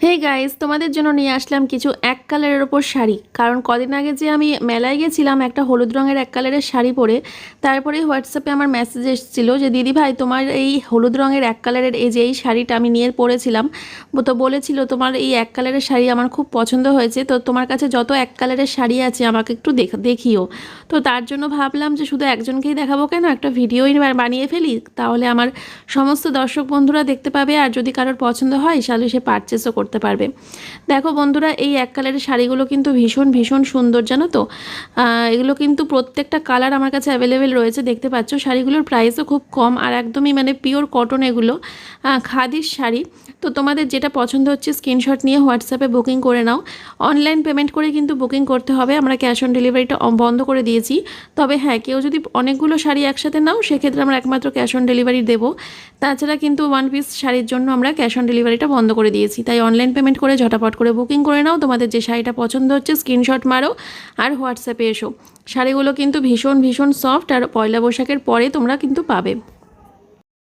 Hey guys, তোমাদের জন্য নিয়ে আসলাম কিছু এক কালারের ওপর শাড়ি। কারণ কদিন আগে যে আমি মেলায় গেছিলাম একটা হলুদ রঙের এক কালারের শাড়ি পরে, তারপরে হোয়াটসঅ্যাপে আমার মেসেজ এসেছিলো যে দিদি ভাই তোমার এই হলুদ রঙের এক কালারের এই যে এই শাড়িটা আমি নিয়ে পরেছিলাম, তো বলেছিল তোমার এই এক কালারের শাড়ি আমার খুব পছন্দ হয়েছে, তো তোমার কাছে যত এক কালারের শাড়ি আছে আমাকে একটু দেখিও। তো তার জন্য ভাবলাম যে শুধু একজনকেই দেখাবো কেন, একটা ভিডিওই বানিয়ে ফেলি, তাহলে আমার সমস্ত দর্শক বন্ধুরা দেখতে পাবে, আর যদি কারোর পছন্দ হয় তাহলে সে পারচেসও করতে পারবে। দেখো বন্ধুরা, এই এক কালারের শাড়িগুলো কিন্তু ভীষণ ভীষণ সুন্দর, জানো তো। এগুলো কিন্তু প্রত্যেকটা কালার আমার কাছে অ্যাভেলেবেল রয়েছে, দেখতে পাচ্ছ। শাড়িগুলোর প্রাইসও খুব কম, আর একদমই মানে পিওর কটন এগুলো, খাদির শাড়ি। তো তোমাদের যেটা পছন্দ হচ্ছে স্ক্রিনশট নিয়ে হোয়াটসঅ্যাপে বুকিং করে নাও। অনলাইন পেমেন্ট করে কিন্তু বুকিং করতে হবে, আমরা ক্যাশ অন ডেলিভারিটা বন্ধ করে দিয়েছি। তবে হ্যাঁ, কেউ যদি অনেকগুলো শাড়ি একসাথে নাও সেক্ষেত্রে আমরা একমাত্র ক্যাশ অন ডেলিভারি দেবো। তাছাড়া কিন্তু ওয়ান পিস শাড়ির জন্য আমরা ক্যাশ অন ডেলিভারিটা বন্ধ করে দিয়েছি। তাই অনলাইন পেমেন্ট করে ঝটাপট করে বুকিং করে নাও, তোমাদের যে শাড়িটা পছন্দ হচ্ছে স্ক্রিনশট মারো আর হোয়াটসঅ্যাপে এসো। শাড়িগুলো কিন্তু ভীষণ ভীষণ সফট, আর পয়লা বৈশাখের পরে তোমরা কিন্তু পাবে।